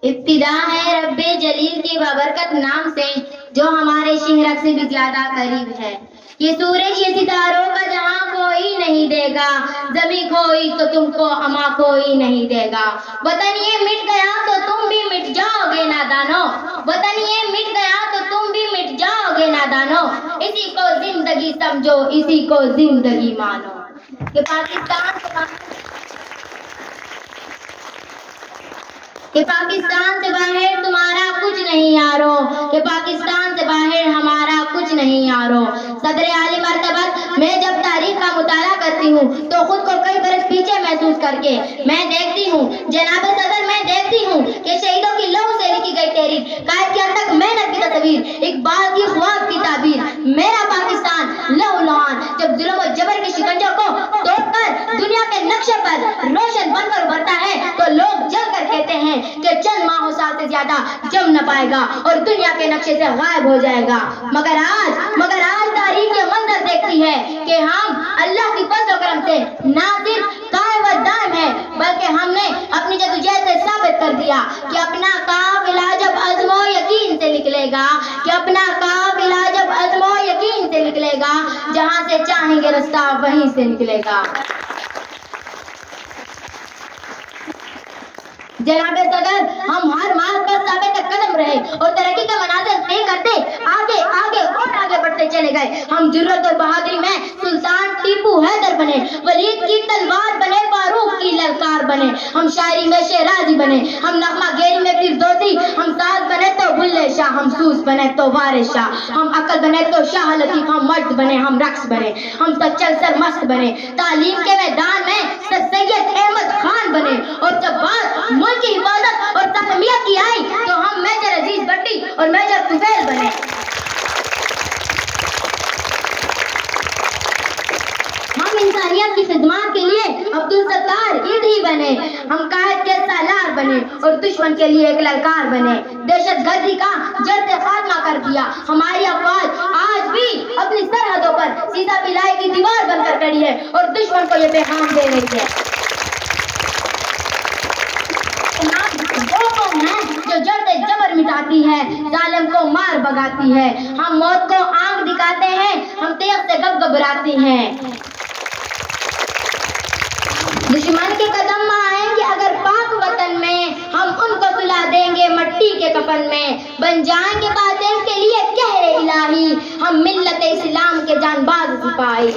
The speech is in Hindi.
इब्तिदा है रब्बे जलील के बाबरकत नाम से जो हमारे शहर से भी ज्यादा करीब है। ये सूरज ये सितारों का जहां कोई नहीं देगा, जमी खोई तो तुमको हमा कोई नहीं देगा। वतन ये मिट गया तो तुम भी मिट जाओगे नादानो, वतन ये मिट गया तो तुम भी मिट जाओगे नादानो। इसी को जिंदगी समझो, इसी को जिंदगी मानो। कि पाकिस्तान से बाहर तुम्हारा कुछ नहीं यारो, कि पाकिस्तान से बाहर हमारा कुछ नहीं यारो। सदर आली मर्तबत मैं जब तारीख का मुताला करती हूँ तो खुद को कई बरस पीछे महसूस करके मैं देखती हूँ जनाब सदर, मैं देखती हूँ कि शहीदों की लहू से लिखी गई तहरीर, कायद की अंतक मेहनत की तस्वीर, इकबाल की ख्वाब की ताबीर। मेरा पाकिस्तान लहू लुहान जब जुल्म और जबर के शिकंजों को तोड़कर दुनिया के नक्शे पर रोशन बनकर उभरता है तो लोग जलकर कहते हैं कि चंद माहों साल से ज्यादा जम न पाएगा और दुनिया के नक्शे से गायब हो जाएगा। मगर आज तारीख ये मंजर देखती है कि हम अल्लाह की फजल करम से ना सिर्फ कायम व दायम है बल्कि हमने अपनी जद्दोजहद से साबित कर दिया कि अपना काफिला जब अज़्म व यकीन से निकलेगा, कि अपना काफिला जब अज़्म व यकीन से निकलेगा, जहां से चाहेंगे रास्ता वहीं से निकलेगा। जनाबे सदर, हम हर मार्ग पर साबित कदम रहे और तरक्की का मनाज़िर तय करते आगे आगे और आगे बढ़ते चले गए। हम जुर्रत और बहादुरी में सुल्तान टीपू हैदर बने, वलीद की तलवार बने, फारूक की ललकार बने। हम शायरी में शेराजी बने, हम नगमा गेरी में फिरदौसी, हम साज बने तो बुल्ले शाह, हम सूस बने तो वारिस शाह, हम अकल बने तो शाह लतीफ, हम मर्द बने हम रक्स बने, हम सच्चल सरमस्त बने। तालीम के मैदान में सैयद अहमद खान बने और जब बात मुल्क की हिफाजत और तहमीयत की आई तो हम मेजर अजीज भट्टी और मेजर तुफैल बने। हम इंसानियत की खिदमत के लिए अब्दुल सत्तार ईदी बने, हम कायद के सालार बने और दुश्मन के लिए एक ललकार बने। दहशतगर्दी का जड़ से खात्मा कर दिया। हमारी अफवाज आज भी अपनी सरहदों पर सीधा पिलाई की दीवार बनकर खड़ी है और दुश्मन को ये पैगाम दे रही है जो जड़ से जबर मिटाती है, जालिम को मार भगाती है। हम मौत को आंख दिखाते हैं, हम तेज से घबराते हैं। दुश्मन के कदम आएंगे अगर पाक वतन में, हम उनको सुला देंगे मट्टी के कफन में। बन जाएंगे कातिल के लिए कहरे इलाही, हम मिल्लत इस्लाम के जानबाज सिपाही।